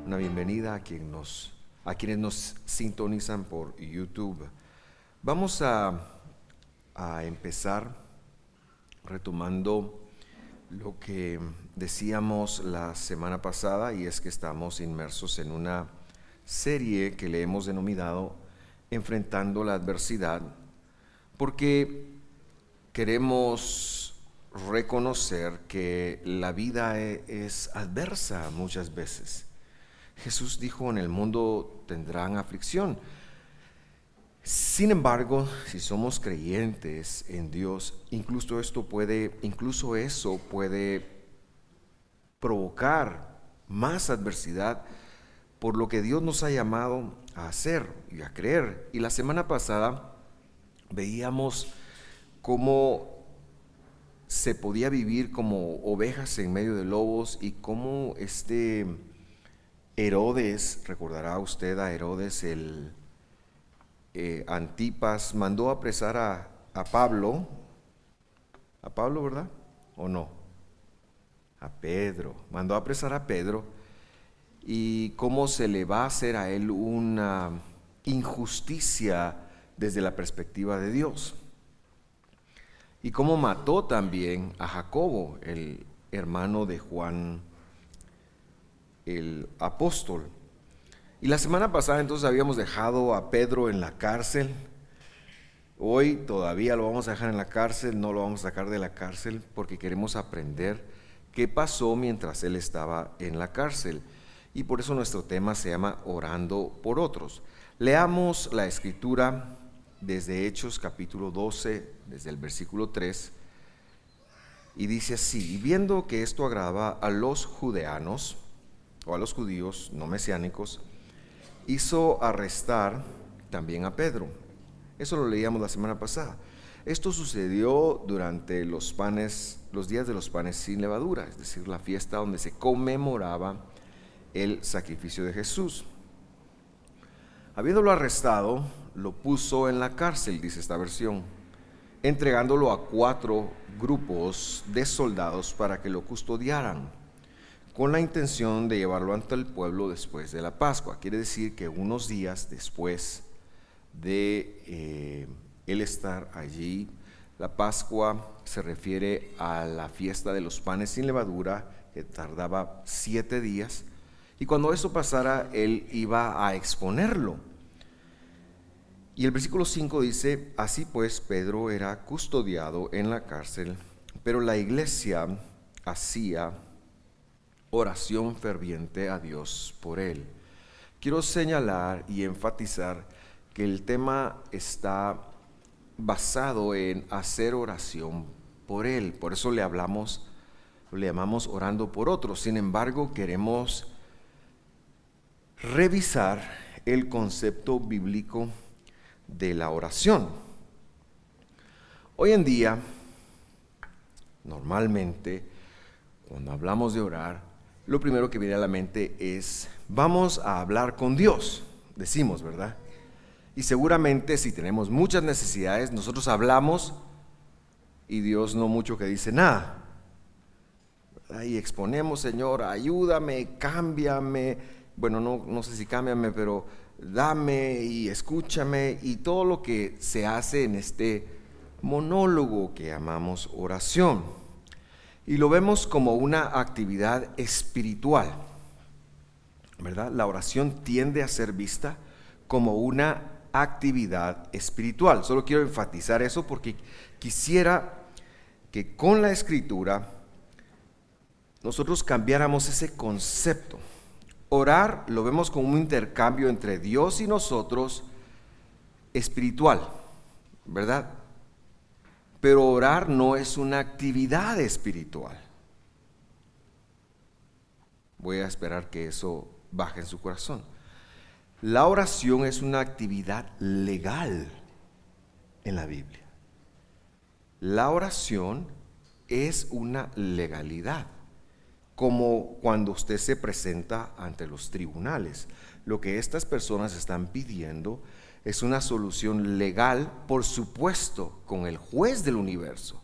una bienvenida a quienes nos sintonizan por YouTube. Vamos a empezar retomando lo que decíamos la semana pasada, y es que estamos inmersos en una serie que le hemos denominado Enfrentando la Adversidad, porque queremos reconocer que la vida es adversa muchas veces. Jesús dijo: en el mundo tendrán aflicción. Sin embargo, si somos creyentes en Dios, incluso eso puede provocar más adversidad por lo que Dios nos ha llamado a hacer y a creer. Y la semana pasada veíamos cómo se podía vivir como ovejas en medio de lobos, y cómo Herodes, recordará usted a Herodes, Antipas, mandó apresar a Pablo, ¿verdad? ¿O no? A Pedro, mandó apresar a Pedro, y cómo se le va a hacer a él una injusticia desde la perspectiva de Dios. Y cómo mató también a Jacobo, el hermano de Juan el apóstol. Y la semana pasada entonces habíamos dejado a Pedro en la cárcel. Hoy todavía lo vamos a dejar en la cárcel, no lo vamos a sacar de la cárcel, porque queremos aprender qué pasó mientras él estaba en la cárcel. Y por eso nuestro tema se llama Orando por otros. Leamos la escritura desde Hechos capítulo 12, desde el versículo 3, y dice así: y viendo que esto agradaba a los judeanos, o a los judíos no mesiánicos, hizo arrestar también a Pedro. Eso lo leíamos la semana pasada. Esto sucedió durante los días de los panes sin levadura, es decir, la fiesta donde se conmemoraba el sacrificio de Jesús. Habiéndolo arrestado, lo puso en la cárcel, dice esta versión, entregándolo a 4 grupos de soldados para que lo custodiaran, con la intención de llevarlo ante el pueblo después de la Pascua. Quiere decir que unos días después de él estar allí. La Pascua se refiere a la fiesta de los panes sin levadura, que tardaba 7 días, y cuando eso pasara, él iba a exponerlo. Y el versículo 5 dice: así pues, Pedro era custodiado en la cárcel, pero la iglesia hacía oración ferviente a Dios por él. Quiero señalar y enfatizar que el tema está basado en hacer oración por él. Por eso le llamamos orando por otros. Sin embargo, queremos revisar el concepto bíblico de la oración. Hoy en día, normalmente, cuando hablamos de orar, lo primero que viene a la mente es: vamos a hablar con Dios, decimos, ¿verdad? Y seguramente si tenemos muchas necesidades, nosotros hablamos y Dios no mucho que dice nada, ¿verdad? Y exponemos: Señor, ayúdame, cámbiame, bueno, no sé si cámbiame, pero dame y escúchame, y todo lo que se hace en este monólogo que llamamos oración. Y lo vemos como una actividad espiritual, ¿verdad? La oración tiende a ser vista como una actividad espiritual. Solo quiero enfatizar eso porque quisiera que con la escritura nosotros cambiáramos ese concepto. Orar lo vemos como un intercambio entre Dios y nosotros espiritual, ¿verdad? Pero orar no es una actividad espiritual. Voy a esperar que eso baje en su corazón. La oración es una actividad legal en la Biblia. La oración es una legalidad, como cuando usted se presenta ante los tribunales. Lo que estas personas están pidiendo es una solución legal, por supuesto, con el juez del universo,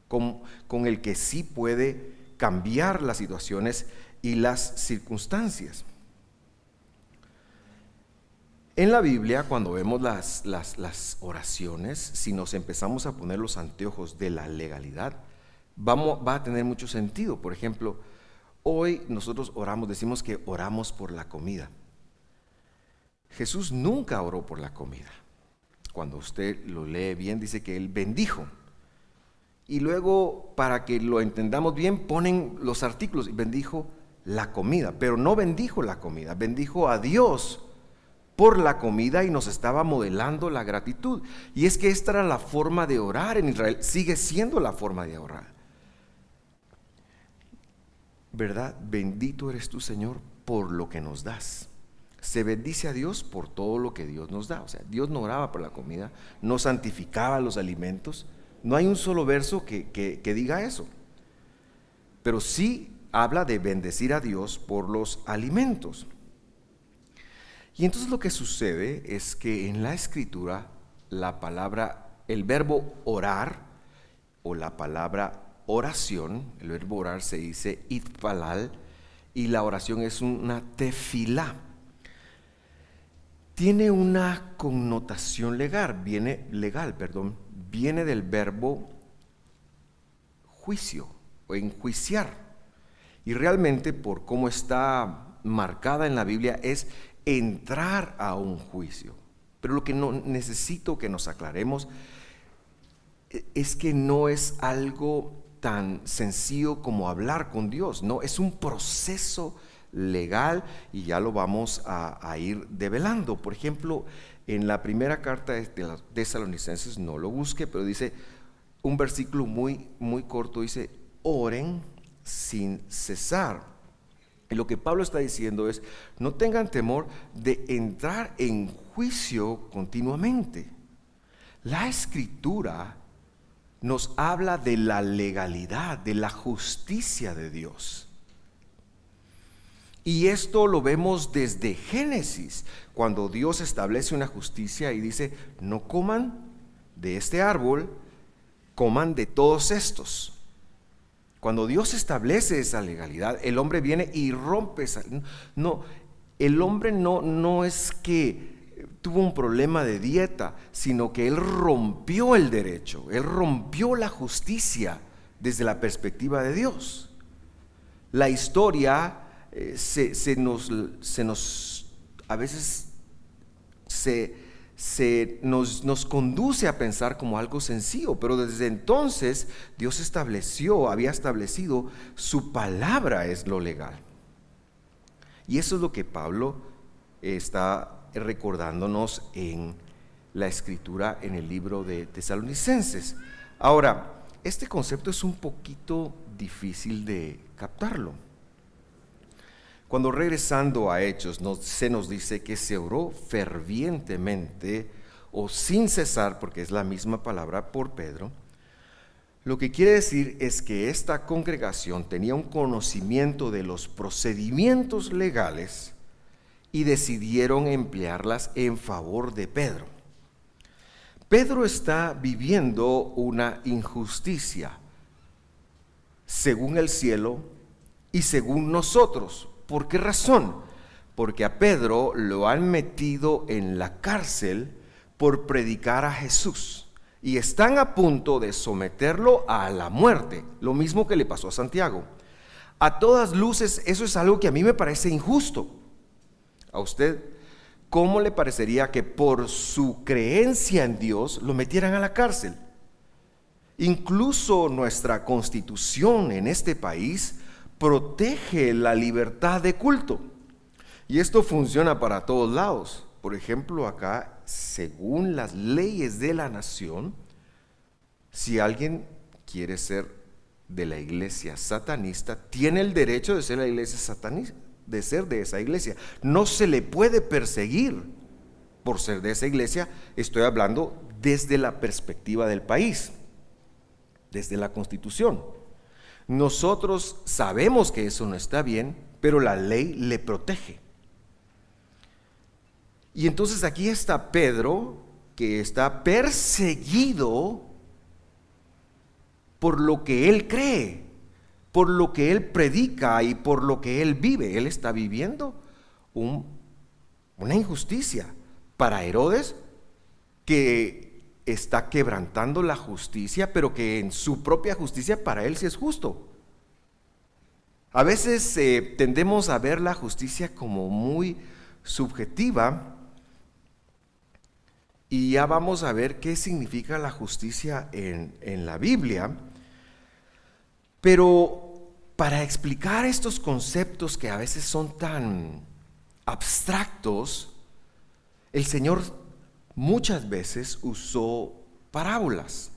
con el que sí puede cambiar las situaciones y las circunstancias. En la Biblia, cuando vemos las oraciones, si nos empezamos a poner los anteojos de la legalidad, va a tener mucho sentido. Por ejemplo, hoy nosotros oramos, decimos que oramos por la comida. Jesús nunca oró por la comida. Cuando usted lo lee bien, dice que Él bendijo. Y luego, para que lo entendamos bien, ponen los artículos, bendijo la comida, pero no bendijo la comida, bendijo a Dios por la comida y nos estaba modelando la gratitud. Y es que esta era la forma de orar en Israel, sigue siendo la forma de orar. ¿Verdad? Bendito eres tú, Señor, por lo que nos das. Se bendice a Dios por todo lo que Dios nos da. O sea, Dios no oraba por la comida, no santificaba los alimentos. No hay un solo verso que diga eso. Pero sí habla de bendecir a Dios por los alimentos. Y entonces lo que sucede es que en la Escritura la palabra, el verbo orar o la palabra oración, el verbo orar se dice itpalal y la oración es una tefilá. Tiene una connotación legal, viene del verbo juicio o enjuiciar. Y realmente por cómo está marcada en la Biblia es entrar a un juicio. Pero lo que no necesito que nos aclaremos es que no es algo tan sencillo como hablar con Dios, no, es un proceso legal y ya lo vamos a ir develando. Por ejemplo, en la primera carta de los Tesalonicenses, no lo busque, pero dice un versículo muy, muy corto, dice, oren sin cesar. Y lo que Pablo está diciendo es, no tengan temor de entrar en juicio continuamente. La Escritura nos habla de la legalidad, de la justicia de Dios. Y esto lo vemos desde Génesis, cuando Dios establece una justicia y dice, no coman de este árbol, coman de todos estos. Cuando Dios establece esa legalidad, el hombre viene y rompe esa. No, el hombre no es que tuvo un problema de dieta, sino que él rompió el derecho, él rompió la justicia desde la perspectiva de Dios. La historia a veces nos conduce a pensar como algo sencillo, pero desde entonces Dios había establecido, su palabra es lo legal. Y eso es lo que Pablo está recordándonos en la Escritura en el libro de Tesalonicenses. Ahora, este concepto es un poquito difícil de captarlo. Cuando regresando a Hechos se nos dice que se oró fervientemente o sin cesar, porque es la misma palabra, por Pedro. Lo que quiere decir es que esta congregación tenía un conocimiento de los procedimientos legales y decidieron emplearlas en favor de Pedro. Pedro está viviendo una injusticia según el cielo y según nosotros. ¿Por qué razón? Porque a Pedro lo han metido en la cárcel por predicar a Jesús y están a punto de someterlo a la muerte, lo mismo que le pasó a Santiago. A todas luces, eso es algo que a mí me parece injusto. ¿A usted cómo le parecería que por su creencia en Dios lo metieran a la cárcel? Incluso nuestra constitución en este país protege la libertad de culto. Y esto funciona para todos lados. Por ejemplo, acá, según las leyes de la nación, si alguien quiere ser de la iglesia satanista, tiene el derecho de ser la iglesia satanista, de ser de esa iglesia. No se le puede perseguir por ser de esa iglesia. Estoy hablando desde la perspectiva del país, desde la Constitución. Nosotros sabemos que eso no está bien, pero la ley le protege. Y entonces aquí está Pedro, que está perseguido por lo que él cree, por lo que él predica y por lo que él vive. Él está viviendo una injusticia. para Herodes, que está quebrantando la justicia, pero que en su propia justicia para él sí es justo. A veces tendemos a ver la justicia como muy subjetiva, y ya vamos a ver qué significa la justicia en la Biblia. Pero para explicar estos conceptos que a veces son tan abstractos, el Señor muchas veces usó parábolas.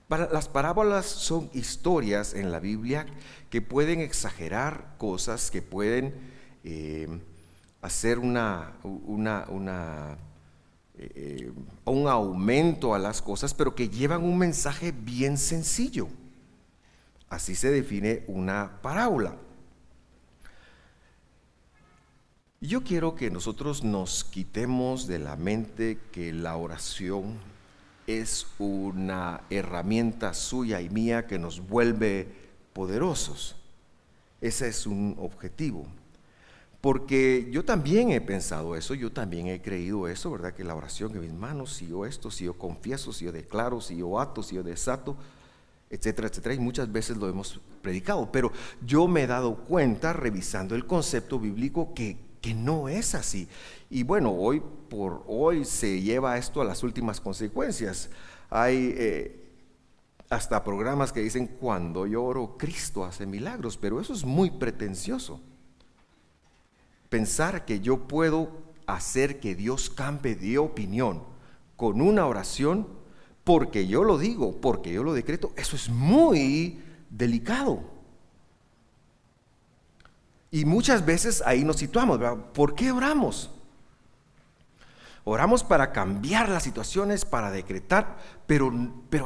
Las parábolas son historias en la Biblia que pueden exagerar cosas, que pueden hacer un aumento a las cosas, pero que llevan un mensaje bien sencillo. Así se define una parábola. Yo quiero que nosotros nos quitemos de la mente que la oración es una herramienta suya y mía que nos vuelve poderosos. Ese es un objetivo. Porque yo también he pensado eso, yo también he creído eso, ¿verdad? Que la oración, que mis manos, si yo esto, si yo confieso, si yo declaro, si yo ato, si yo desato, etcétera, etcétera, y muchas veces lo hemos predicado, pero yo me he dado cuenta, revisando el concepto bíblico, que no es así. Y bueno, hoy por hoy se lleva esto a las últimas consecuencias. Hay hasta programas que dicen: cuando yo oro, Cristo hace milagros, pero eso es muy pretencioso. Pensar que yo puedo hacer que Dios cambie de opinión con una oración, porque yo lo digo, porque yo lo decreto, eso es muy delicado. Y muchas veces ahí nos situamos, ¿verdad? ¿Por qué oramos? Oramos para cambiar las situaciones, para decretar, pero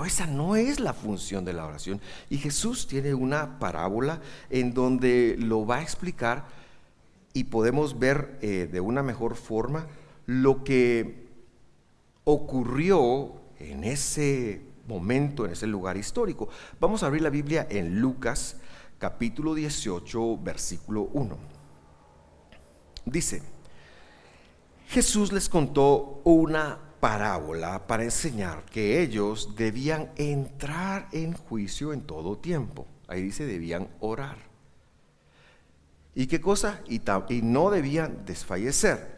esa no es la función de la oración. Y Jesús tiene una parábola en donde lo va a explicar, y podemos ver de una mejor forma lo que ocurrió en ese momento, en ese lugar histórico. Vamos a abrir la Biblia en Lucas capítulo 18, versículo 1. Dice: Jesús les contó una parábola para enseñar que ellos debían entrar en juicio en todo tiempo. Ahí dice, debían orar. ¿Y qué cosa? Y no debían desfallecer.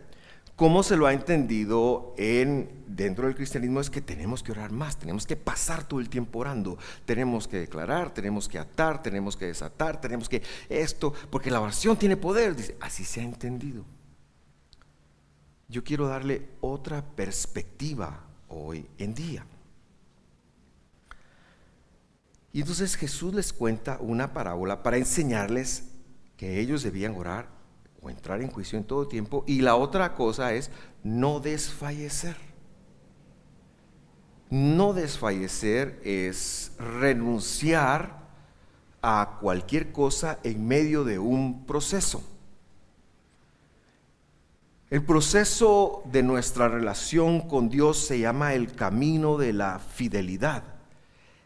¿Cómo se lo ha entendido dentro del cristianismo? Es que tenemos que orar más, tenemos que pasar todo el tiempo orando, tenemos que declarar, tenemos que atar, tenemos que desatar, tenemos que esto, porque la oración tiene poder. Dice, así se ha entendido. Yo quiero darle otra perspectiva hoy en día. Y entonces Jesús les cuenta una parábola para enseñarles que ellos debían orar o entrar en juicio en todo tiempo, y la otra cosa es no desfallecer. No desfallecer es renunciar a cualquier cosa en medio de un proceso. El proceso de nuestra relación con Dios se llama el camino de la fidelidad.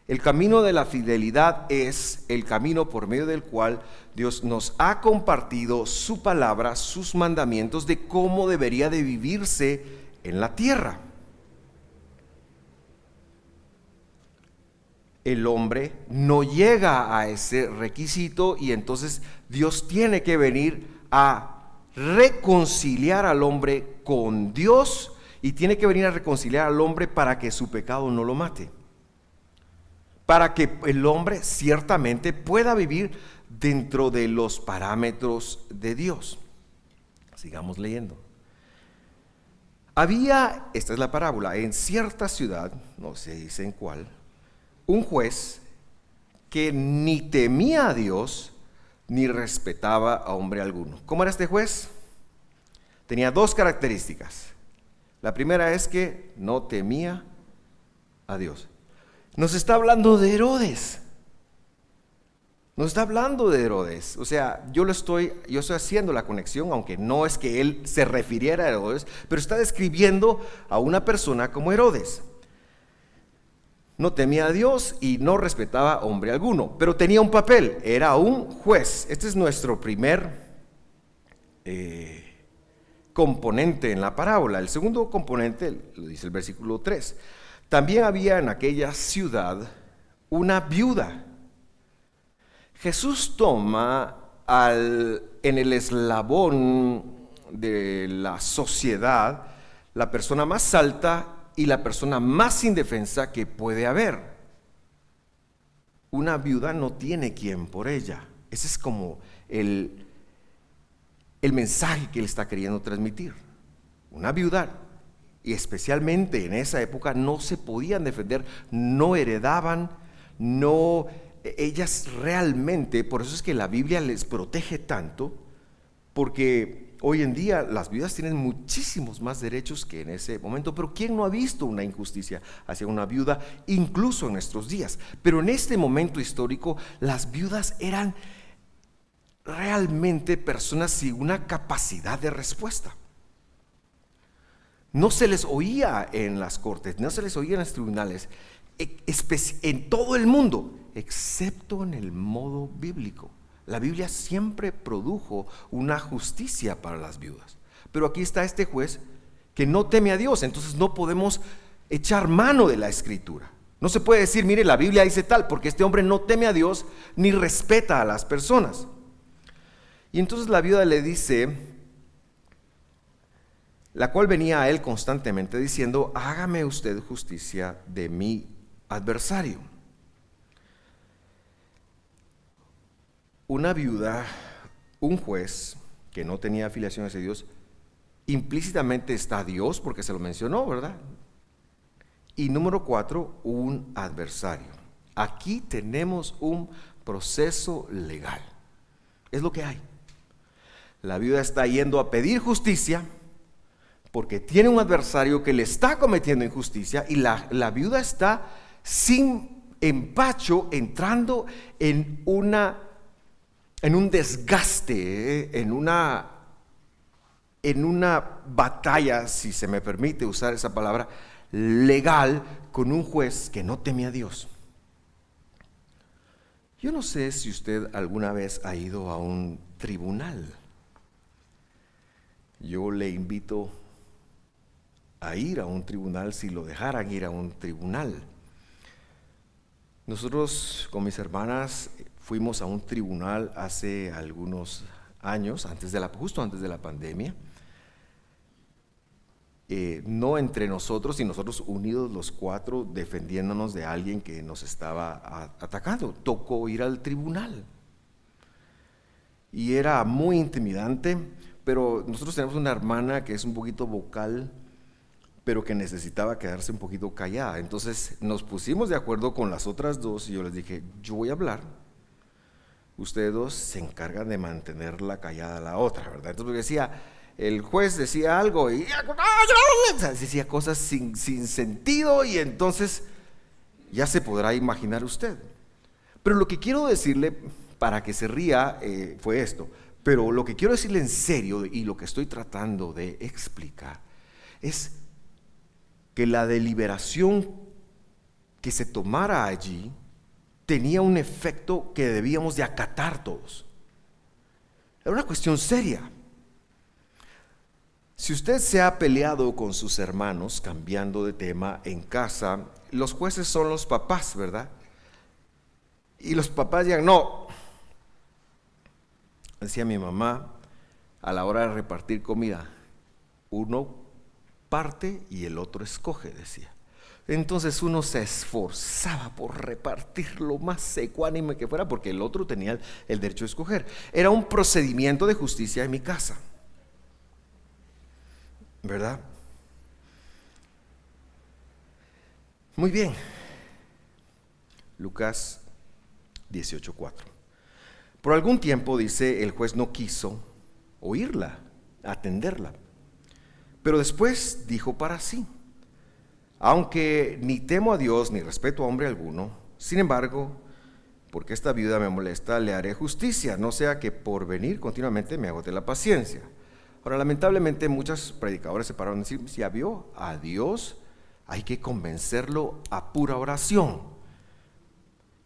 El camino de la fidelidad es el camino por medio del cual Dios nos ha compartido su palabra, sus mandamientos de cómo debería de vivirse en la tierra. El hombre no llega a ese requisito, y entonces Dios tiene que venir a reconciliar al hombre con Dios, y tiene que venir a reconciliar al hombre para que su pecado no lo mate, para que el hombre ciertamente pueda vivir dentro de los parámetros de Dios. Sigamos leyendo. Había, esta es la parábola, en cierta ciudad, no se dice en cuál, un juez que ni temía a Dios ni respetaba a hombre alguno. ¿Cómo era este juez? Tenía dos características. La primera es que no temía a Dios. Nos está hablando de Herodes. Nos está hablando de Herodes. O sea, yo estoy haciendo la conexión, aunque no es que él se refiriera a Herodes, pero está describiendo a una persona como Herodes. No temía a Dios y no respetaba a hombre alguno, pero tenía un papel, era un juez. Este es nuestro primer componente en la parábola. El segundo componente lo dice el versículo 3. También había en aquella ciudad una viuda. Jesús toma en el eslabón de la sociedad la persona más alta y la persona más indefensa que puede haber. Una viuda no tiene quien por ella. Ese es como el mensaje que él está queriendo transmitir. Una viuda, y especialmente en esa época, no se podían defender, no heredaban, ellas realmente, por eso es que la Biblia les protege tanto, porque hoy en día las viudas tienen muchísimos más derechos que en ese momento. Pero ¿quién no ha visto una injusticia hacia una viuda, incluso en nuestros días? Pero en este momento histórico, las viudas eran realmente personas sin una capacidad de respuesta. No se les oía en las cortes, no se les oía en los tribunales, en todo el mundo, excepto en el modo bíblico. La Biblia siempre produjo una justicia para las viudas. Pero aquí está este juez que no teme a Dios, entonces no podemos echar mano de la Escritura. No se puede decir, mire, la Biblia dice tal, porque este hombre no teme a Dios ni respeta a las personas. Y entonces la viuda le dice, la cual venía a él constantemente diciendo, hágame usted justicia de mi adversario. Una viuda, un juez que no tenía afiliación hacia Dios, implícitamente está Dios porque se lo mencionó, ¿verdad? Y número 4, un adversario. Aquí tenemos un proceso legal. Es lo que hay. La viuda está yendo a pedir justicia porque tiene un adversario que le está cometiendo injusticia, y la viuda está sin empacho entrando en un desgaste, en una batalla, si se me permite usar esa palabra, legal con un juez que no teme a Dios. Yo no sé si usted alguna vez ha ido a un tribunal. Yo le invito a ir a un tribunal si lo dejaran ir a un tribunal. Nosotros con mis hermanas fuimos a un tribunal hace algunos años, justo antes de la pandemia. No entre nosotros, y nosotros unidos los 4 defendiéndonos de alguien que nos estaba atacando. Tocó ir al tribunal. Y era muy intimidante, pero nosotros tenemos una hermana que es un poquito vocal, pero que necesitaba quedarse un poquito callada. Entonces nos pusimos de acuerdo con las otras 2 y yo les dije, yo voy a hablar. Ustedes 2 se encargan de mantenerla callada la otra, ¿verdad? Entonces el juez decía algo y decía cosas sin sentido, y entonces ya se podrá imaginar usted. Pero lo que quiero decirle, para que se ría, fue esto. Pero lo que quiero decirle en serio, y lo que estoy tratando de explicar, es que la deliberación que se tomara allí tenía un efecto que debíamos de acatar todos. Era una cuestión seria. Si usted se ha peleado con sus hermanos, cambiando de tema, en casa, los jueces son los papás, ¿verdad? Y los papás decían, no, decía mi mamá, a la hora de repartir comida, uno parte y el otro escoge, decía. Entonces uno se esforzaba por repartir lo más ecuánime que fuera, porque el otro tenía el derecho de escoger. Era un procedimiento de justicia en mi casa, ¿verdad? Muy bien. Lucas 18:4. Por algún tiempo, dice, el juez no quiso oírla, atenderla. Pero después dijo para sí, aunque ni temo a Dios ni respeto a hombre alguno, sin embargo, porque esta viuda me molesta, le haré justicia, no sea que por venir continuamente me agote la paciencia. Ahora, lamentablemente, muchos predicadores se pararon a decir, si ya vio a Dios, hay que convencerlo a pura oración.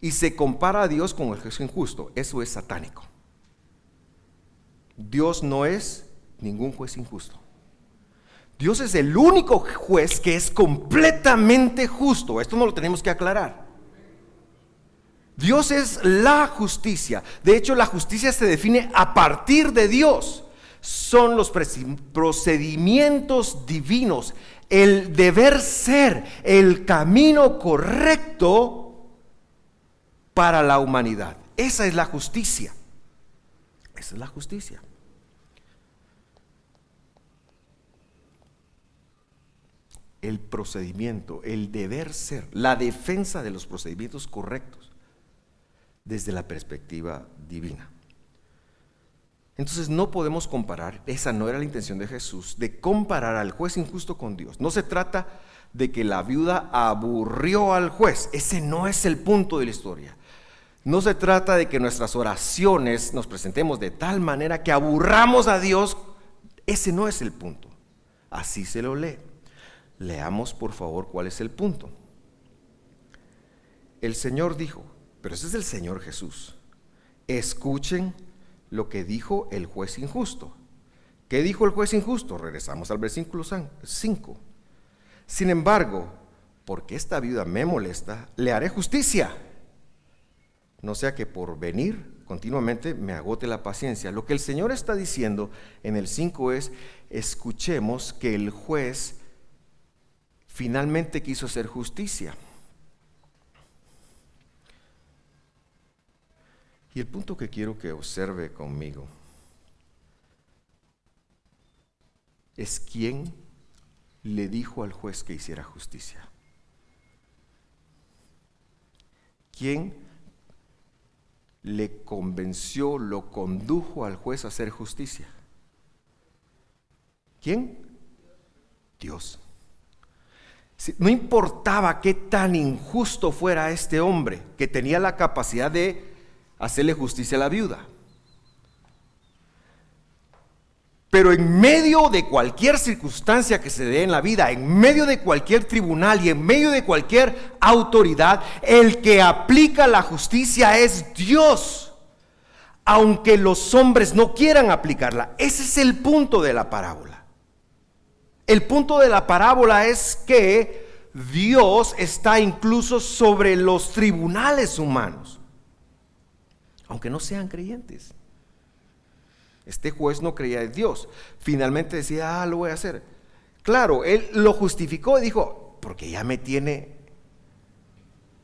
Y se compara a Dios con el juez injusto. Eso es satánico. Dios no es ningún juez injusto. Dios es el único juez que es completamente justo. Esto no lo tenemos que aclarar. Dios es la justicia. De hecho, la justicia se define a partir de Dios. Son los procedimientos divinos, el deber ser, el camino correcto para la humanidad. Esa es la justicia. Esa es la justicia. El procedimiento, el deber ser, la defensa de los procedimientos correctos desde la perspectiva divina. Entonces no podemos comparar, esa no era la intención de Jesús, de comparar al juez injusto con Dios. No se trata de que la viuda aburrió al juez, ese no es el punto de la historia. No se trata de que nuestras oraciones nos presentemos de tal manera que aburramos a Dios, ese no es el punto. Así se lo lee. Leamos por favor cuál es el punto. El Señor dijo, pero ese es el Señor Jesús, escuchen lo que dijo el juez injusto. ¿Qué dijo el juez injusto? Regresamos al versículo 5. Sin embargo, porque esta viuda me molesta, le haré justicia, no sea que por venir continuamente me agote la paciencia. Lo que el Señor está diciendo en el 5 es, escuchemos que el juez finalmente quiso hacer justicia. Y el punto que quiero que observe conmigo es quién le dijo al juez que hiciera justicia. ¿Quién le convenció, lo condujo al juez a hacer justicia? ¿Quién? Dios. No importaba qué tan injusto fuera este hombre, que tenía la capacidad de hacerle justicia a la viuda. Pero en medio de cualquier circunstancia que se dé en la vida, en medio de cualquier tribunal y en medio de cualquier autoridad, el que aplica la justicia es Dios, aunque los hombres no quieran aplicarla. Ese es el punto de la parábola. El punto de la parábola es que Dios está incluso sobre los tribunales humanos, aunque no sean creyentes. Este juez no creía en Dios. Finalmente decía, lo voy a hacer. Claro, él lo justificó y dijo, porque ya me tiene,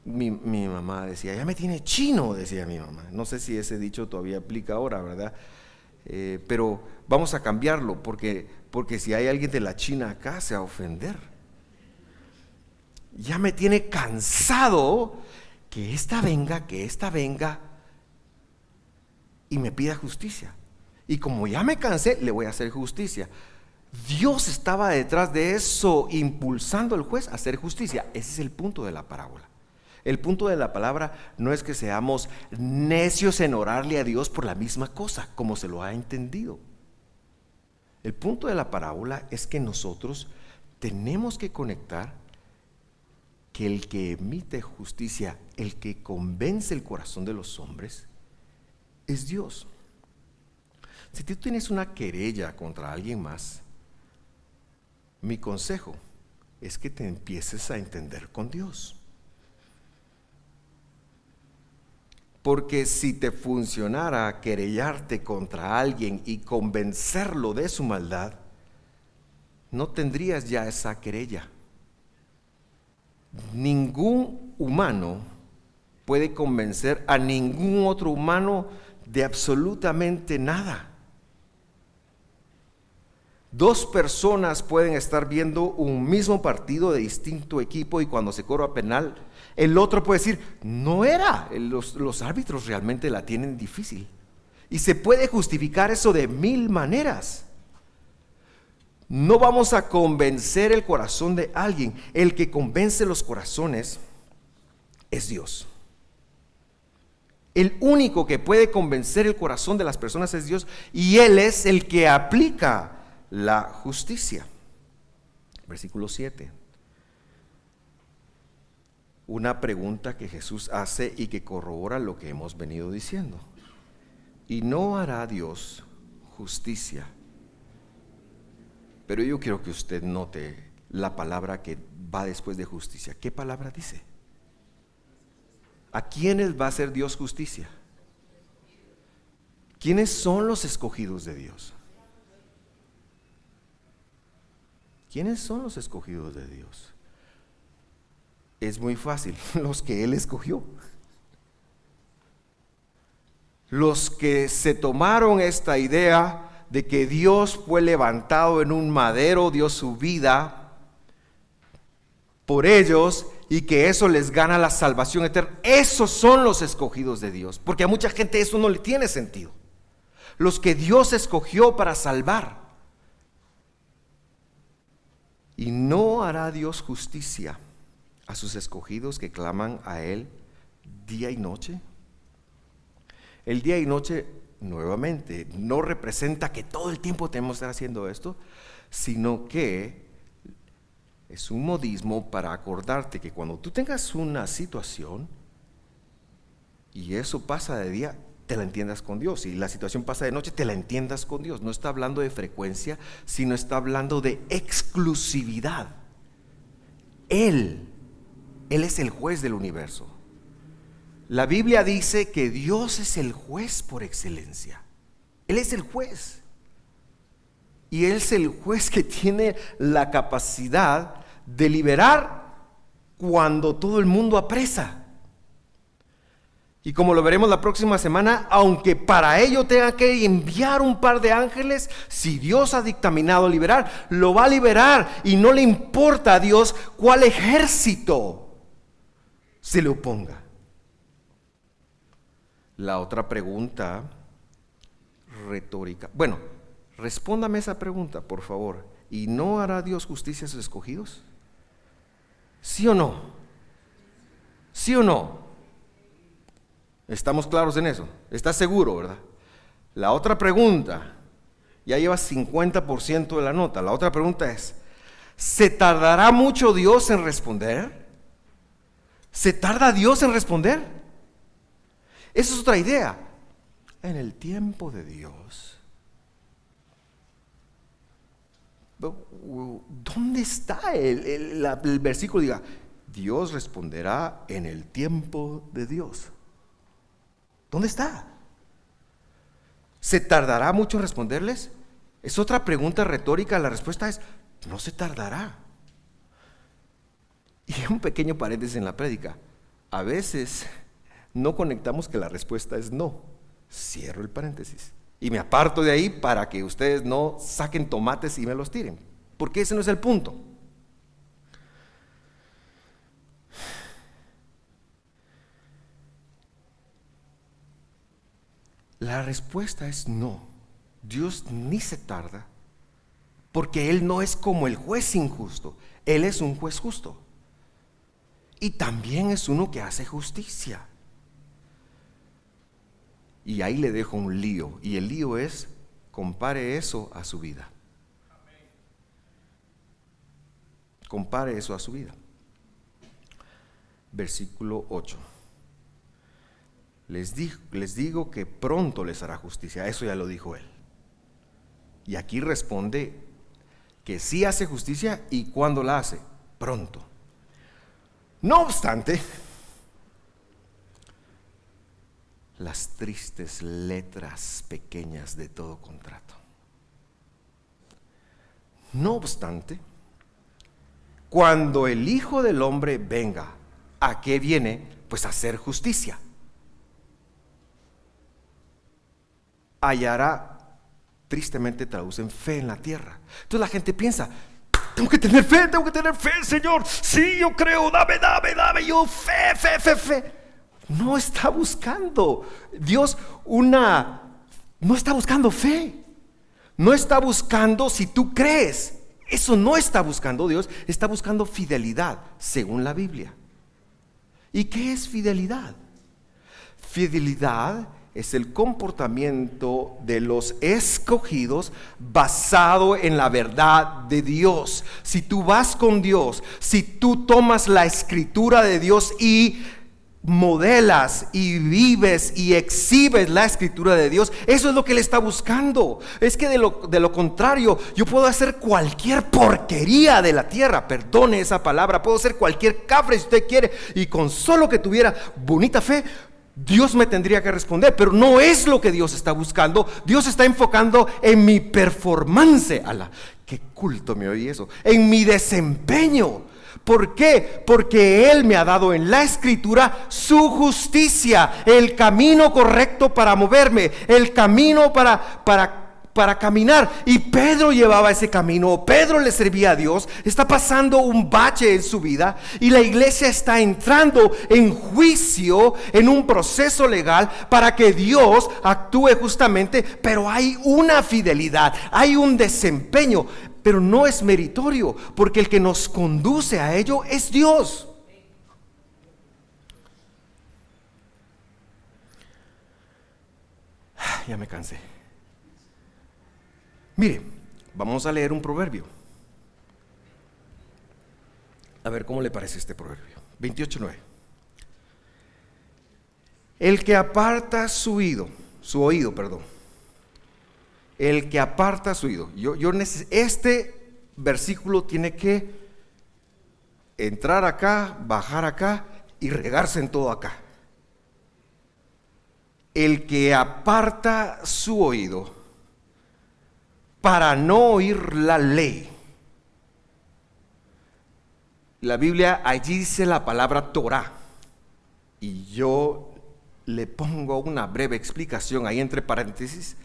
mi mamá decía, ya me tiene chino, decía mi mamá. No sé si ese dicho todavía aplica ahora, ¿verdad? Pero vamos a cambiarlo, porque si hay alguien de la China acá, se va a ofender. Ya me tiene cansado que esta venga y me pida justicia. Y como ya me cansé, le voy a hacer justicia. Dios estaba detrás de eso, impulsando al juez a hacer justicia. Ese es el punto de la parábola. El punto de la palabra no es que seamos necios en orarle a Dios por la misma cosa, como se lo ha entendido. El punto de la parábola es que nosotros tenemos que conectar que el que emite justicia, el que convence el corazón de los hombres, es Dios. Si tú tienes una querella contra alguien más, mi consejo es que te empieces a entender con Dios. Porque si te funcionara querellarte contra alguien y convencerlo de su maldad, no tendrías ya esa querella. Ningún humano puede convencer a ningún otro humano de absolutamente nada. Dos personas pueden estar viendo un mismo partido de distinto equipo y cuando se cobra penal, el otro puede decir, no era, los árbitros realmente la tienen difícil. Y se puede justificar eso de mil maneras. No vamos a convencer el corazón de alguien. El que convence los corazones es Dios. El único que puede convencer el corazón de las personas es Dios, y Él es el que aplica la justicia. Versículo 7. Una pregunta que Jesús hace y que corrobora lo que hemos venido diciendo. ¿Y no hará Dios justicia Pero yo quiero que usted note la palabra que va después de justicia. ¿Qué palabra dice? ¿A quiénes va a hacer Dios justicia? ¿Quiénes son los escogidos de Dios? ¿Quiénes son los escogidos de Dios? Es muy fácil, los que Él escogió. Los que se tomaron esta idea de que Dios fue levantado en un madero, dio su vida por ellos y que eso les gana la salvación eterna. Esos son los escogidos de Dios, porque a mucha gente eso no le tiene sentido. Los que Dios escogió para salvar. Y no hará Dios justicia a sus escogidos que claman a Él día y noche. El día y noche, nuevamente, no representa que todo el tiempo tenemos que estar haciendo esto, sino que es un modismo para acordarte que cuando tú tengas una situación y eso pasa de día, te la entiendas con Dios, y la situación pasa de noche, te la entiendas con Dios. No está hablando de frecuencia, sino está hablando de exclusividad. Él es el juez del universo. La Biblia dice que Dios es el juez por excelencia. Él es el juez. Y Él es el juez que tiene la capacidad de liberar cuando todo el mundo apresa. Y como lo veremos la próxima semana, aunque para ello tenga que enviar un par de ángeles, si Dios ha dictaminado liberar, lo va a liberar, y no le importa a Dios cuál ejército se le oponga. La otra pregunta retórica, bueno, respóndame esa pregunta, por favor. ¿Y no hará Dios justicia a sus escogidos? ¿Sí o no? ¿Sí o no? ¿Estamos claros en eso? ¿Estás seguro, verdad? La otra pregunta, ya llevas 50% de la nota. La otra pregunta es, ¿se tardará mucho Dios en responder? ¿Se tarda Dios en responder? Esa es otra idea. En el tiempo de Dios. ¿Dónde está el versículo? Diga, Dios responderá en el tiempo de Dios. ¿Dónde está? ¿Se tardará mucho en responderles? Es otra pregunta retórica. La respuesta es, no se tardará. Y un pequeño paréntesis en la prédica. A veces no conectamos que la respuesta es no. Cierro el paréntesis y me aparto de ahí para que ustedes no saquen tomates y me los tiren, porque ese no es el punto. La respuesta es no. Dios ni se tarda, porque Él no es como el juez injusto. Él es un juez justo, y también es uno que hace justicia. Y ahí le dejo un lío, y el lío es, compare eso a su vida. Compare eso a su vida. Versículo 8. Les digo que pronto les hará justicia. Eso ya lo dijo Él. Y aquí responde que sí hace justicia, y ¿cuándo la hace? Pronto. No obstante, las tristes letras pequeñas de todo contrato. No obstante, cuando el Hijo del Hombre venga, ¿a qué viene? Pues a hacer justicia. Hallará, tristemente traducen, fe en la tierra. Entonces la gente piensa, tengo que tener fe, Señor. Sí, yo creo, dame, yo fe. No está buscando Dios no está buscando fe. No está buscando si tú crees. Eso no está buscando Dios. Está buscando fidelidad, según la Biblia. ¿Y qué es fidelidad? Fidelidad es el comportamiento de los escogidos basado en la verdad de Dios. Si tú vas con Dios, si tú tomas la escritura de Dios y modelas y vives y exhibes la escritura de Dios, eso es lo que Él está buscando. Es que de lo contrario, yo puedo hacer cualquier porquería de la tierra, perdone esa palabra, puedo hacer cualquier cafre si usted quiere, y con solo que tuviera bonita fe, Dios me tendría que responder. Pero no es lo que Dios está buscando. Dios está enfocando en mi performance. Qué culto me oí eso. En mi desempeño. ¿Por qué? Porque Él me ha dado en la escritura su justicia, el camino correcto para moverme, el camino para caminar. Y Pedro llevaba ese camino, Pedro le servía a Dios. Está pasando un bache en su vida y la iglesia está entrando en juicio, en un proceso legal para que Dios actúe justamente. Pero hay una fidelidad, hay un desempeño, pero no es meritorio, porque el que nos conduce a ello es Dios. Ya me cansé. Mire, vamos a leer un proverbio. A ver cómo le parece este proverbio. 28:9. El que aparta su oído, el que aparta su oído. Este versículo tiene que entrar acá, bajar acá y regarse en todo acá. El que aparta su oído para no oír la ley. La Biblia allí dice la palabra Torah, y yo le pongo una breve explicación ahí entre paréntesis.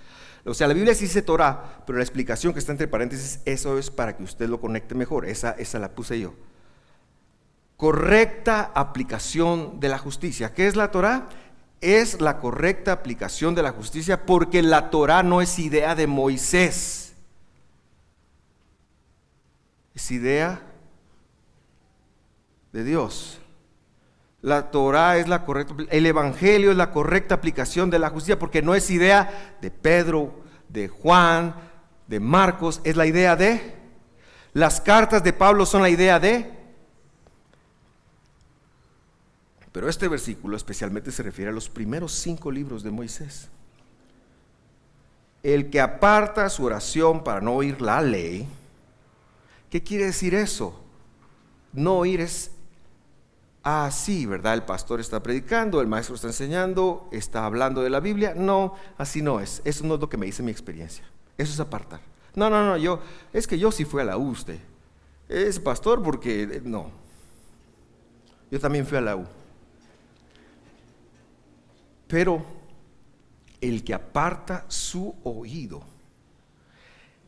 O sea, la Biblia sí dice Torah, pero la explicación que está entre paréntesis, eso es para que usted lo conecte mejor. Esa la puse yo. Correcta aplicación de la justicia. ¿Qué es la Torah? Es la correcta aplicación de la justicia, porque la Torah no es idea de Moisés, es idea de Dios. La Torah es la correcta, el Evangelio es la correcta aplicación de la justicia, porque no es idea de Pedro, de Juan, de Marcos, es la idea de, las cartas de Pablo son la idea de, pero este versículo especialmente se refiere a los primeros 5 libros de Moisés. El que aparta su oración para no oír la ley. ¿Qué quiere decir eso? No oír es así, ¿verdad? El pastor está predicando, el maestro está enseñando, está hablando de la Biblia. No, así no es. Eso no es lo que me dice mi experiencia. Eso es apartar. No, es que yo sí fui a la U, usted. Es pastor porque, no. Yo también fui a la U. Pero el que aparta su oído,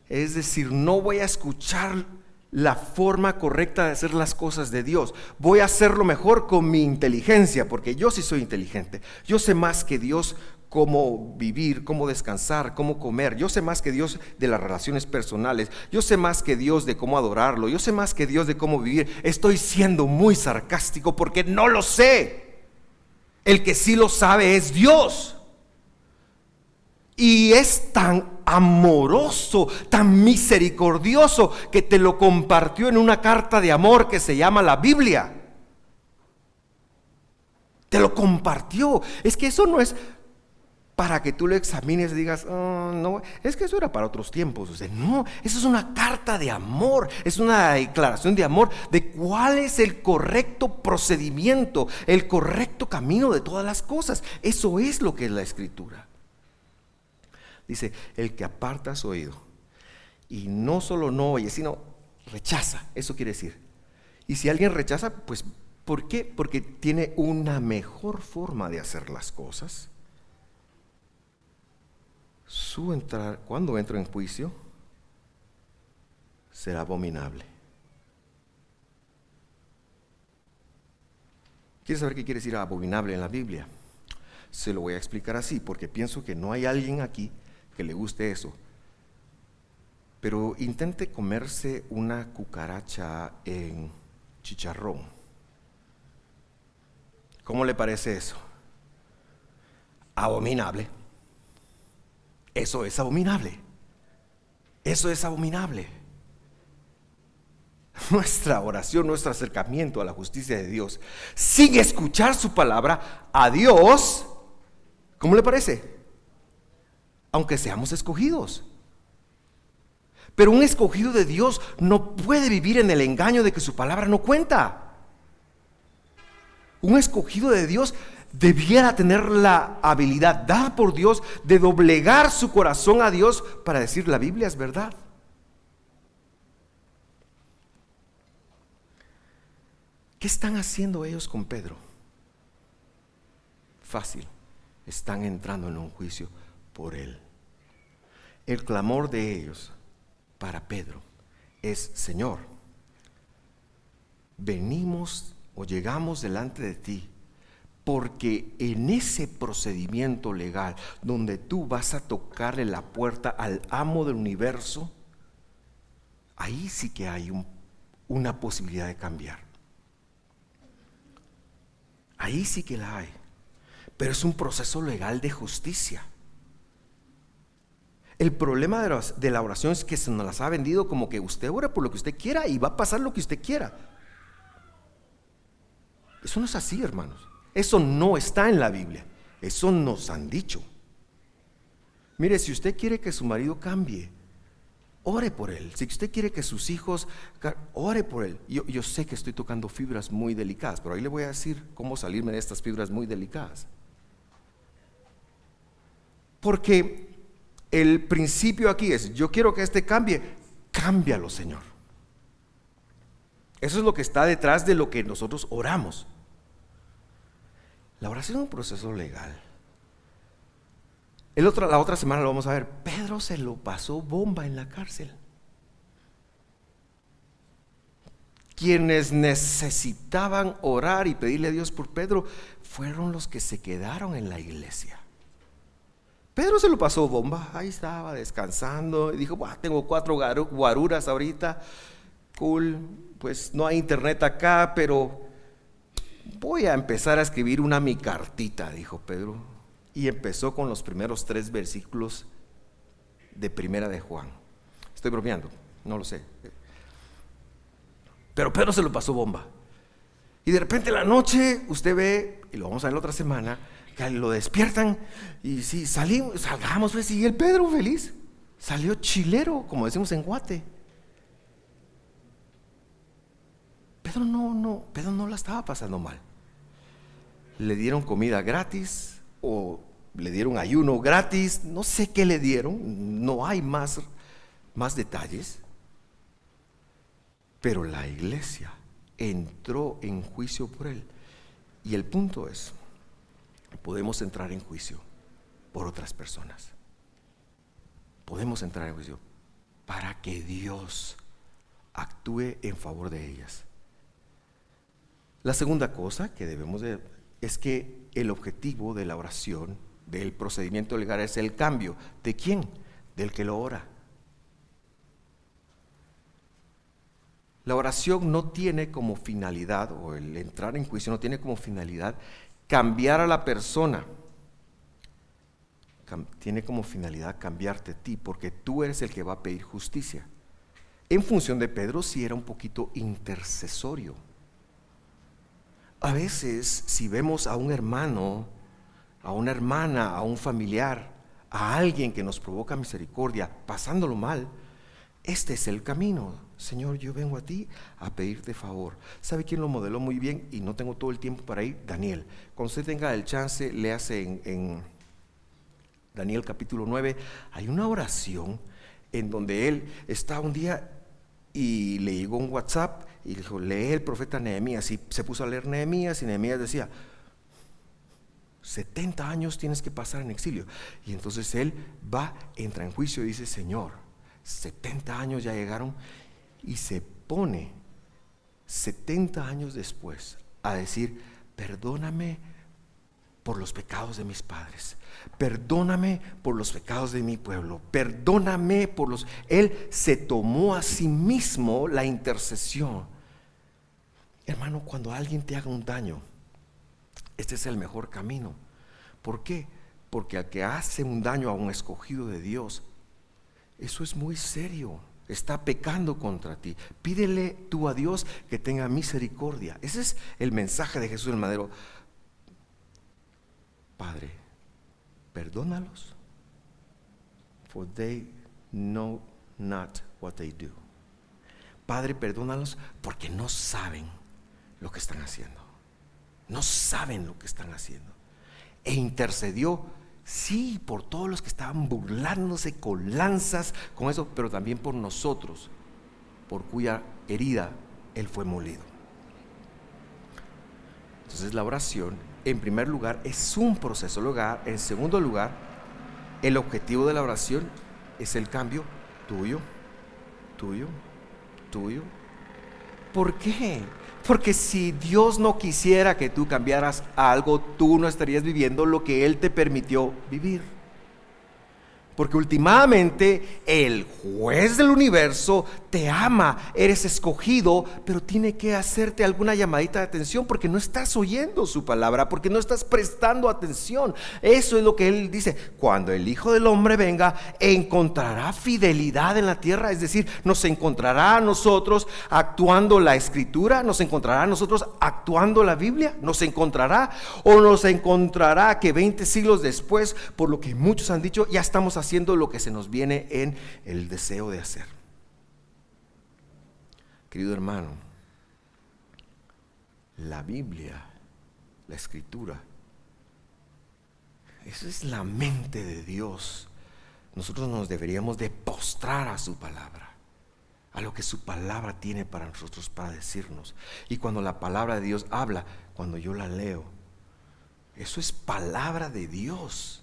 es decir, no voy a escuchar la forma correcta de hacer las cosas de Dios, voy a hacerlo mejor con mi inteligencia, porque yo sí soy inteligente, yo sé más que Dios cómo vivir, cómo descansar, cómo comer, yo sé más que Dios de las relaciones personales, yo sé más que Dios de cómo adorarlo, yo sé más que Dios de cómo vivir. Estoy siendo muy sarcástico porque no lo sé. El que sí lo sabe es Dios. Y es tan amoroso, tan misericordioso, que te lo compartió en una carta de amor que se llama la Biblia. Te lo compartió. Es que eso no es para que tú lo examines y digas, oh, no, es que eso era para otros tiempos. O sea, no, eso es una carta de amor, es una declaración de amor de cuál es el correcto procedimiento, el correcto camino de todas las cosas. Eso es lo que es la Escritura. Dice, el que aparta su oído y no solo no oye, sino rechaza. Eso quiere decir. Y si alguien rechaza, pues, ¿por qué? Porque tiene una mejor forma de hacer las cosas. Cuando entra en juicio, será abominable. ¿Quieres saber qué quiere decir abominable en la Biblia? Se lo voy a explicar así, porque pienso que no hay alguien aquí que le guste eso. Pero intente comerse una cucaracha en chicharrón. ¿Cómo le parece eso? Abominable. Eso es abominable. Eso es abominable. nuestra oración, nuestro acercamiento a la justicia de Dios, sin escuchar su palabra, a Dios, ¿cómo le parece? Aunque seamos escogidos. Pero un escogido de Dios no puede vivir en el engaño de que su palabra no cuenta. Un escogido de Dios debiera tener la habilidad dada por Dios de doblegar su corazón a Dios para decir: la Biblia es verdad. ¿Qué están haciendo ellos con Pedro? Fácil, están entrando en un juicio por él. El clamor de ellos para Pedro es: Señor, venimos o llegamos delante de ti porque en ese procedimiento legal donde tú vas a tocarle la puerta al amo del universo, ahí sí que hay una posibilidad de cambiar. Ahí sí que la hay, pero es un proceso legal de justicia. El problema de la oración es que se nos las ha vendido como que usted ora por lo que usted quiera y va a pasar lo que usted quiera. Eso no es así, hermanos. Eso no está en la Biblia. Eso nos han dicho. Mire, si usted quiere que su marido cambie, ore por él. Si usted quiere que sus hijos, ore por él. Yo sé que estoy tocando fibras muy delicadas, pero ahí le voy a decir cómo salirme de estas fibras muy delicadas. Porque el principio aquí es: yo quiero que este cambie, cámbialo, Señor. Eso es lo que está detrás de lo que nosotros oramos. La oración es un proceso legal. La otra semana lo vamos a ver. Pedro se lo pasó bomba en la cárcel. Quienes necesitaban orar y pedirle a Dios por Pedro fueron los que se quedaron en la iglesia. Pedro se lo pasó bomba, ahí estaba descansando y dijo: tengo 4 guaruras ahorita, cool, pues no hay internet acá, pero voy a empezar a escribir mi cartita, dijo Pedro, y empezó con los primeros 3 versículos de Primera de Juan. Estoy bromeando, no lo sé, pero Pedro se lo pasó bomba. Y de repente en la noche usted ve, y lo vamos a ver la otra semana, que lo despiertan y sí, salgamos pues, y el Pedro feliz, salió chilero, como decimos en Guate. Pedro no la estaba pasando mal. Le dieron comida gratis o le dieron ayuno gratis, no sé qué le dieron, no hay más detalles. Pero la iglesia entró en juicio por él. Y el punto es: podemos entrar en juicio por otras personas. Podemos entrar en juicio para que Dios actúe en favor de ellas. La segunda cosa que debemos de es que el objetivo de la oración, del procedimiento legal, es el cambio. ¿De quién? Del que lo ora. La oración no tiene como finalidad, o el entrar en juicio no tiene como finalidad cambiar a la persona. Tiene como finalidad cambiarte a ti, porque tú eres el que va a pedir justicia. En función de Pedro, sí era un poquito intercesorio. A veces, si vemos a un hermano, a una hermana, a un familiar, a alguien que nos provoca misericordia, pasándolo mal, este es el camino. Señor, yo vengo a ti a pedirte favor. ¿Sabe quién lo modeló muy bien? Y no tengo todo el tiempo para ir. Daniel. Cuando usted tenga el chance, léase en Daniel capítulo 9. Hay una oración en donde él está un día y le llegó un WhatsApp y dijo: lee el profeta Nehemías. Y se puso a leer Nehemías, y Nehemías decía: 70 años tienes que pasar en exilio. Y entonces él entra en juicio y dice: Señor, 70 años ya llegaron. Y se pone 70 años después a decir: perdóname por los pecados de mis padres, perdóname por los pecados de mi pueblo, perdóname por los... Él se tomó a sí mismo la intercesión. Hermano, cuando alguien te haga un daño, este es el mejor camino. ¿Por qué? Porque al que hace un daño a un escogido de Dios, eso es muy serio. está pecando contra ti. Pídele tú a Dios que tenga misericordia. Ese es el mensaje de Jesús el Madero. Padre, perdónalos, for they know not what they do. Padre, perdónalos porque no saben lo que están haciendo. No saben lo que están haciendo. E intercedió, sí, por todos los que estaban burlándose con lanzas, con eso, pero también por nosotros, por cuya herida Él fue molido. Entonces la oración, en primer lugar, es un proceso. En segundo lugar, el objetivo de la oración es el cambio tuyo, tuyo, tuyo. ¿Por qué? Porque si Dios no quisiera que tú cambiaras algo, tú no estarías viviendo lo que Él te permitió vivir. Porque últimamente el juez del universo te ama, eres escogido, pero tiene que hacerte alguna llamadita de atención porque no estás oyendo su palabra, porque no estás prestando atención. Eso es lo que Él dice: cuando el Hijo del Hombre venga, encontrará fidelidad en la tierra. Es decir, nos encontrará a nosotros actuando la Escritura, nos encontrará a nosotros actuando la Biblia, nos encontrará que 20 siglos después, por lo que muchos han dicho, ya estamos haciendo lo que se nos viene en el deseo de hacer. Querido hermano, la Biblia, la Escritura, eso es la mente de Dios. Nosotros nos deberíamos de postrar a su palabra, a lo que su palabra tiene para nosotros, para decirnos. Y cuando la palabra de Dios habla, cuando yo la leo, eso es palabra de Dios.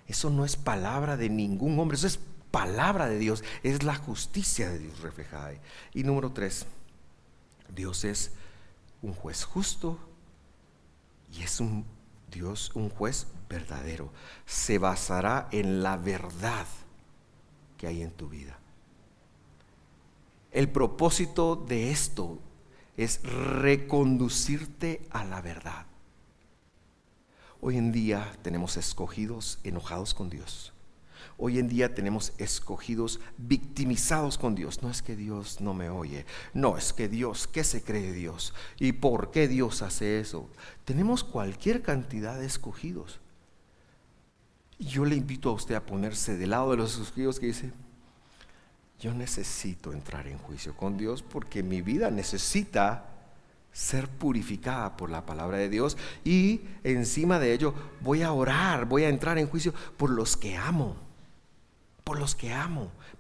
Eso no es palabra de ningún hombre, eso es palabra de Dios, es la justicia de Dios reflejada ahí. Y número 3, Dios es un juez justo y es un juez verdadero. Se basará en la verdad que hay en tu vida. El propósito de esto es reconducirte a la verdad. Hoy en día tenemos escogidos enojados con Dios. Hoy en día tenemos escogidos victimizados con Dios. No es que Dios no me oye. No, es que Dios, ¿qué se cree Dios? ¿Y por qué Dios hace eso? Tenemos cualquier cantidad de escogidos. Y yo le invito a usted a ponerse del lado de los escogidos que dice: yo necesito entrar en juicio con Dios porque mi vida necesita ser purificada por la palabra de Dios, y encima de ello voy a orar, voy a entrar en juicio por los que amo,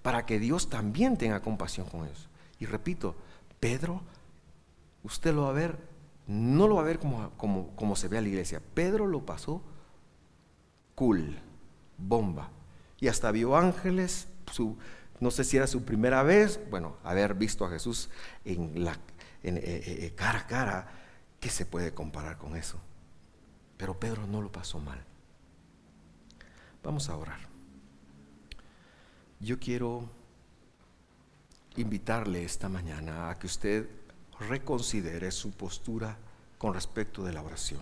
para que Dios también tenga compasión con ellos. Y repito, Pedro, usted lo va a ver, no lo va a ver como se ve a la iglesia. Pedro lo pasó cool, bomba, y hasta vio ángeles. No sé si era su primera vez, bueno, haber visto a Jesús cara a cara, ¿qué se puede comparar con eso? Pero Pedro no lo pasó mal. Vamos a orar. Yo quiero invitarle esta mañana a que usted reconsidere su postura con respecto de la oración.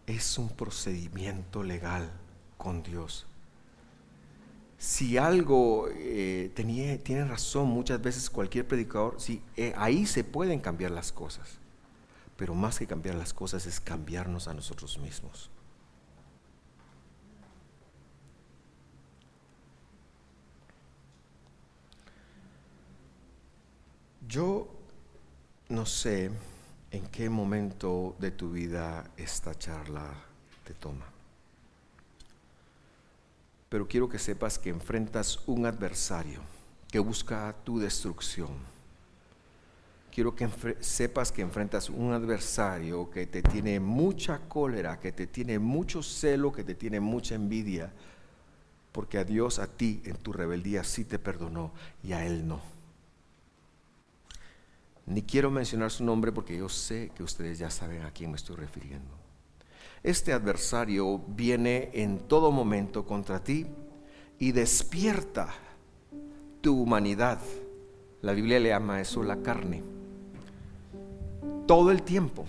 Es un procedimiento legal con Dios. Si algo tiene razón muchas veces cualquier predicador, sí, ahí se pueden cambiar las cosas. Pero más que cambiar las cosas es cambiarnos a nosotros mismos. Yo no sé en qué momento de tu vida esta charla te toma, pero quiero que sepas que enfrentas un adversario que busca tu destrucción. Quiero que sepas que enfrentas un adversario que te tiene mucha cólera, que te tiene mucho celo, que te tiene mucha envidia, porque a Dios, a ti en tu rebeldía sí te perdonó y a Él no. Ni quiero mencionar su nombre porque yo sé que ustedes ya saben a quién me estoy refiriendo. Este adversario viene en todo momento contra ti y despierta tu humanidad La Biblia le llama a eso la carne. Todo el tiempo.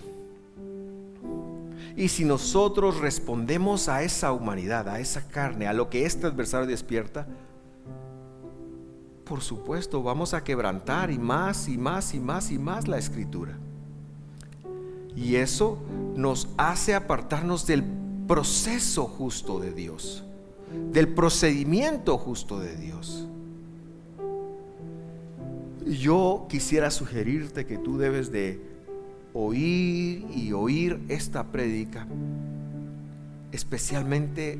Y si nosotros respondemos a esa humanidad, a esa carne, a lo que este adversario despierta, por supuesto vamos a quebrantar y más y más y más y más la Escritura. Y eso nos hace apartarnos del proceso justo de Dios, del procedimiento justo de Dios. Yo quisiera sugerirte que tú debes de oír y oír esta prédica, especialmente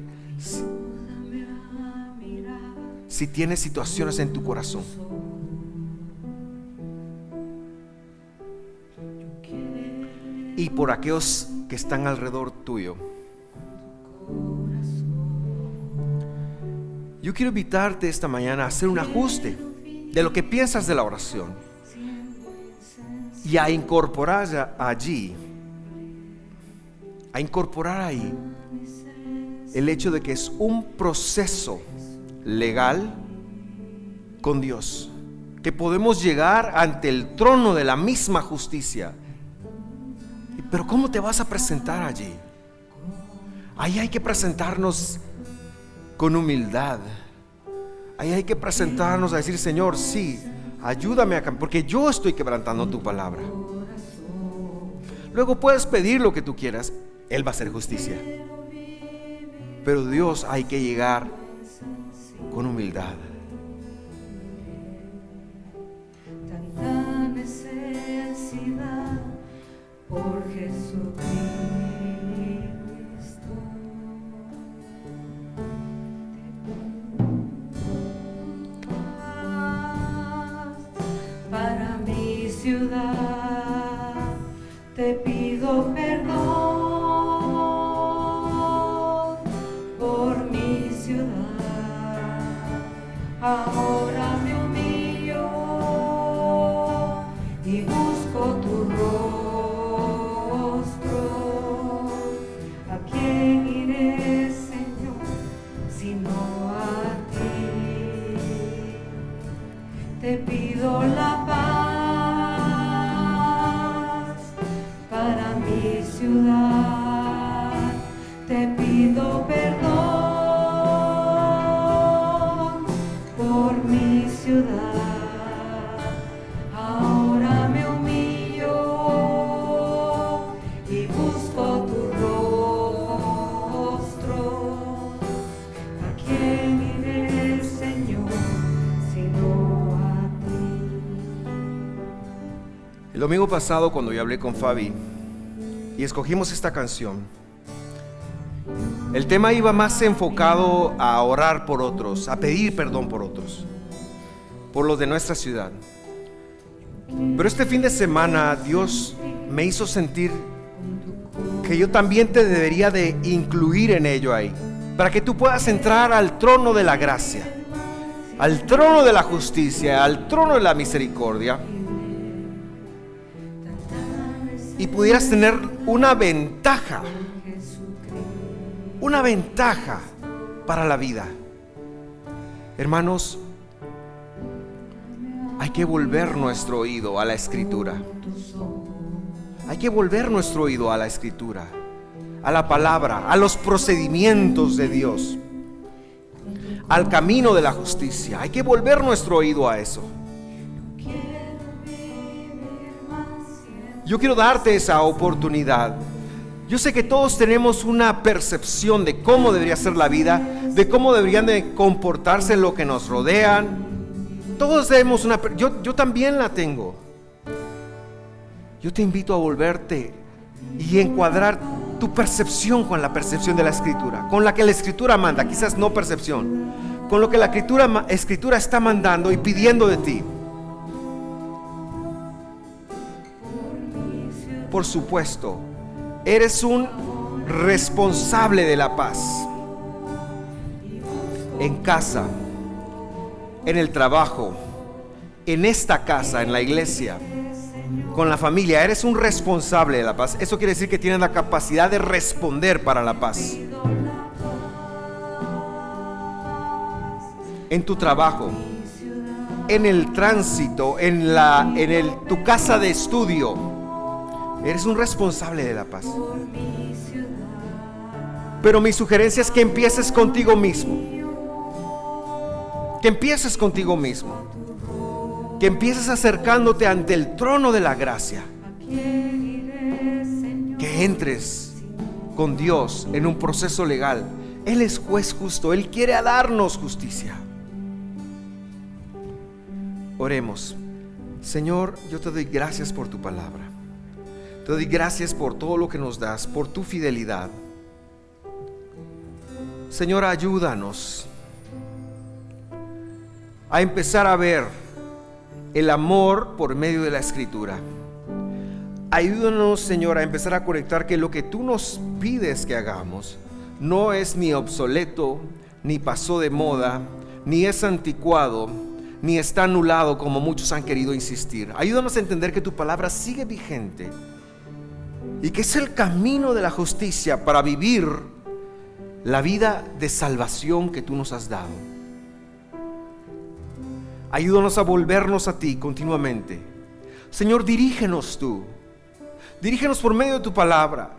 si tienes situaciones en tu corazón. Y por aquellos que están alrededor tuyo. Yo quiero invitarte esta mañana a hacer un ajuste de lo que piensas de la oración y a incorporar allí, el hecho de que es un proceso legal con Dios, que podemos llegar ante el trono de la misma justicia. Pero ¿cómo te vas a presentar allí? Ahí hay que presentarnos con humildad. Ahí hay que presentarnos a decir: Señor, sí, ayúdame acá, porque yo estoy quebrantando tu palabra. Luego puedes pedir lo que tú quieras, Él va a hacer justicia. Pero Dios, hay que llegar con humildad. Tanta necesidad por Jesucristo, para mi ciudad te pido perdón por mi ciudad. Ahora me humillo y busco tu rostro. ¿A quién iré, Señor, sino a ti? Te pido la paz para mi ciudad. Te pido perdón por mi ciudad. Ahora me humillo y busco tu rostro. ¿A quién iré, Señor, sino a ti? El domingo pasado, cuando yo hablé con Fabi y escogimos esta canción, el tema iba más enfocado a orar por otros, a pedir perdón por otros, por los de nuestra ciudad. Pero este fin de semana Dios me hizo sentir que yo también te debería de incluir en ello ahí, para que tú puedas entrar al trono de la gracia, al trono de la justicia, al trono de la misericordia, y pudieras tener una ventaja para la vida. Hermanos, hay que volver nuestro oído a la Escritura. Hay que volver nuestro oído a la Escritura, a la palabra, a los procedimientos de Dios, al camino de la justicia. Hay que volver nuestro oído a eso. Yo quiero darte esa oportunidad. Yo sé que todos tenemos una percepción de cómo debería ser la vida, de cómo deberían de comportarse lo que nos rodean. Todos tenemos yo también la tengo. Yo te invito a volverte y encuadrar tu percepción con la percepción de la Escritura, con la que la Escritura manda, quizás no percepción, con lo que la Escritura está mandando y pidiendo de ti. Por supuesto, eres un responsable de la paz. En casa, en el trabajo, en esta casa, en la iglesia, con la familia, eres un responsable de la paz. Eso quiere decir que tienes la capacidad de responder para la paz. En tu trabajo, en el tránsito, tu casa de estudio. Eres un responsable de la paz. Pero mi sugerencia es que empieces contigo mismo. Que empieces contigo mismo. Que empieces acercándote ante el trono de la gracia. Que entres con Dios en un proceso legal. Él es juez justo, Él quiere darnos justicia. Oremos. Señor, yo te doy gracias por tu palabra. Te doy gracias por todo lo que nos das, por tu fidelidad. Señor, ayúdanos a empezar a ver el amor por medio de la Escritura. Ayúdanos, Señor, a empezar a conectar que lo que tú nos pides que hagamos no es ni obsoleto, ni pasó de moda, ni es anticuado, ni está anulado como muchos han querido insistir. Ayúdanos a entender que tu palabra sigue vigente y que es el camino de la justicia para vivir la vida de salvación que tú nos has dado. Ayúdanos a volvernos a ti continuamente. Señor, dirígenos tú. Dirígenos por medio de tu palabra.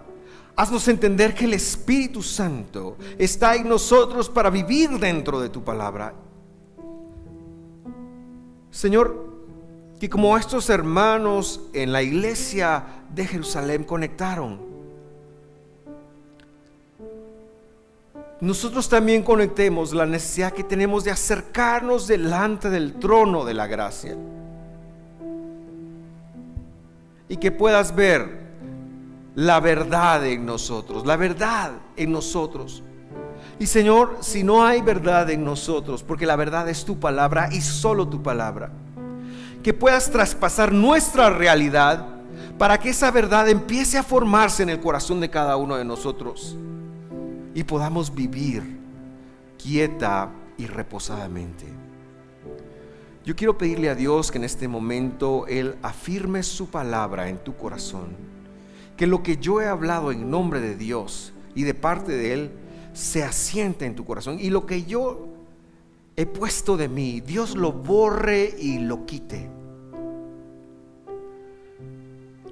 Haznos entender que el Espíritu Santo está en nosotros para vivir dentro de tu palabra. Señor, que como estos hermanos en la iglesia de Jerusalén conectaron, nosotros también conectemos la necesidad que tenemos de acercarnos delante del trono de la gracia. Y que puedas ver la verdad en nosotros, la verdad en nosotros. Y Señor, si no hay verdad en nosotros, porque la verdad es tu palabra y solo tu palabra, que puedas traspasar nuestra realidad para que esa verdad empiece a formarse en el corazón de cada uno de nosotros y podamos vivir quieta y reposadamente. Yo quiero pedirle a Dios que en este momento Él afirme su palabra en tu corazón, que lo que yo he hablado en nombre de Dios y de parte de Él se asiente en tu corazón, y lo que yo he puesto de mí, Dios lo borre y lo quite.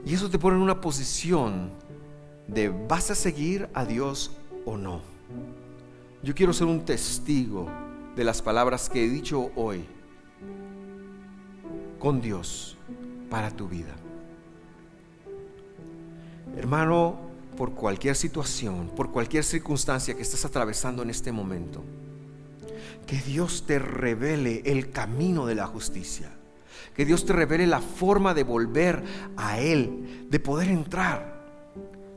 Y eso te pone en una posición de ¿vas a seguir a Dios o no? Yo quiero ser un testigo de las palabras que he dicho hoy con Dios para tu vida. Hermano, por cualquier situación, por cualquier circunstancia que estés atravesando en este momento, que Dios te revele el camino de la justicia, que Dios te revele la forma de volver a Él, de poder entrar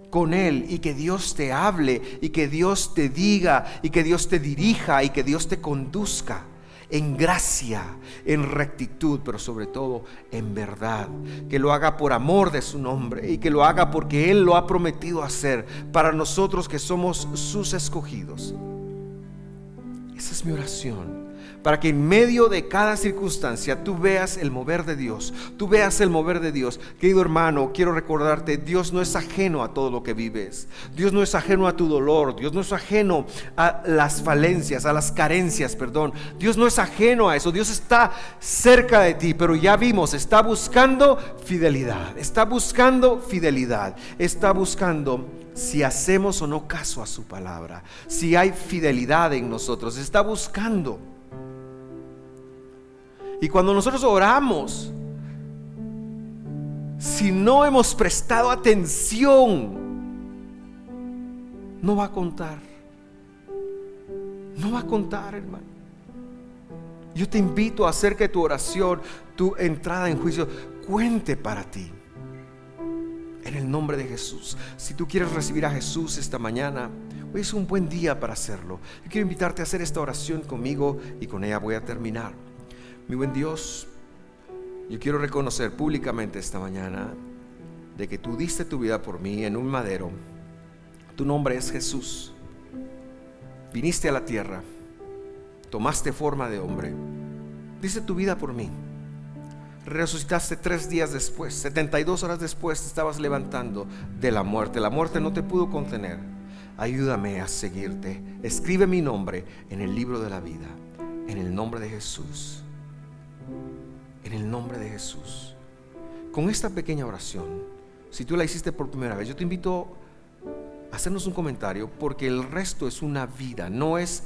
con Él, y que Dios te hable, y que Dios te diga, y que Dios te dirija, y que Dios te conduzca en gracia, en rectitud, pero sobre todo en verdad. Que lo haga por amor de su nombre, y que lo haga porque Él lo ha prometido hacer para nosotros que somos sus escogidos. Esa es mi oración, para que en medio de cada circunstancia tú veas el mover de Dios, tú veas el mover de Dios. Querido hermano, quiero recordarte, Dios no es ajeno a todo lo que vives. Dios no es ajeno a tu dolor. Dios no es ajeno a las falencias, a las carencias, perdón. Dios no es ajeno a eso. Dios está cerca de ti, pero ya vimos, está buscando fidelidad. Está buscando fidelidad. Está buscando si hacemos o no caso a su palabra, si hay fidelidad en nosotros. Está buscando. Y cuando nosotros oramos, si no hemos prestado atención, no va a contar. No va a contar, hermano. Yo te invito a hacer que tu oración, tu entrada en juicio, cuente para ti. En el nombre de Jesús. Si tú quieres recibir a Jesús esta mañana, hoy es un buen día para hacerlo. Yo quiero invitarte a hacer esta oración conmigo, y con ella voy a terminar. Mi buen Dios, yo quiero reconocer públicamente esta mañana de que tú diste tu vida por mí en un madero. Tu nombre es Jesús. Viniste a la tierra, tomaste forma de hombre, diste tu vida por mí. Resucitaste 3 días después, 72 horas después te estabas levantando de la muerte. La muerte no te pudo contener. Ayúdame a seguirte. Escribe mi nombre en el libro de la vida, en el nombre de Jesús. en el nombre de Jesús. Con esta pequeña oración, si tú la hiciste por primera vez, yo te invito a hacernos un comentario, porque el resto es una vida, no es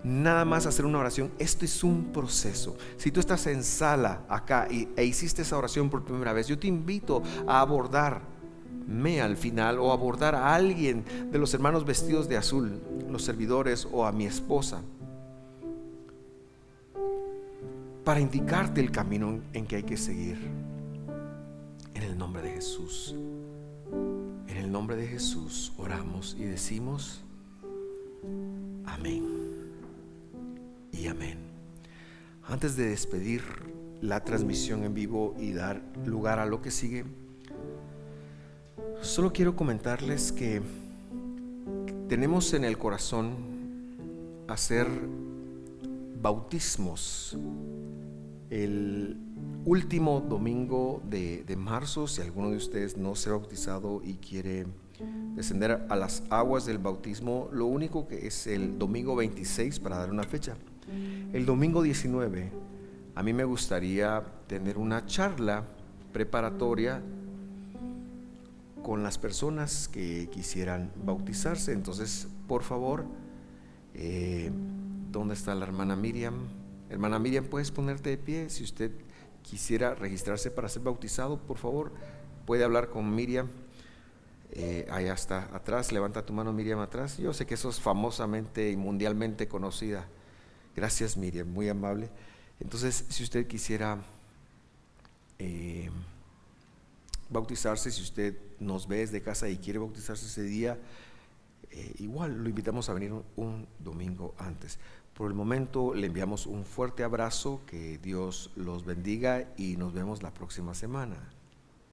nada más hacer una oración. Esto es un proceso. Si tú estás en sala acá e hiciste esa oración por primera vez, yo te invito a abordarme al final, o abordar a alguien de los hermanos vestidos de azul, los servidores, o a mi esposa, para indicarte el camino en que hay que seguir. En el nombre de Jesús, en el nombre de Jesús oramos y decimos amén y amén. Antes de despedir la transmisión en vivo y dar lugar a lo que sigue, solo quiero comentarles que tenemos en el corazón hacer bautismos el último domingo de marzo. Si alguno de ustedes no se ha bautizado y quiere descender a las aguas del bautismo, lo único que es el domingo 26, para dar una fecha. El domingo 19 a mí me gustaría tener una charla preparatoria con las personas que quisieran bautizarse. Entonces, por favor, ¿dónde está la hermana Miriam? Hermana Miriam, ¿puedes ponerte de pie? Si usted quisiera registrarse para ser bautizado, por favor, puede hablar con Miriam. Allá está atrás, levanta tu mano, Miriam, atrás. Yo sé que sos famosamente y mundialmente conocida. Gracias, Miriam, muy amable. Entonces, si usted quisiera bautizarse, si usted nos ve desde casa y quiere bautizarse ese día, igual lo invitamos a venir un domingo antes. Por el momento le enviamos un fuerte abrazo, que Dios los bendiga y nos vemos la próxima semana.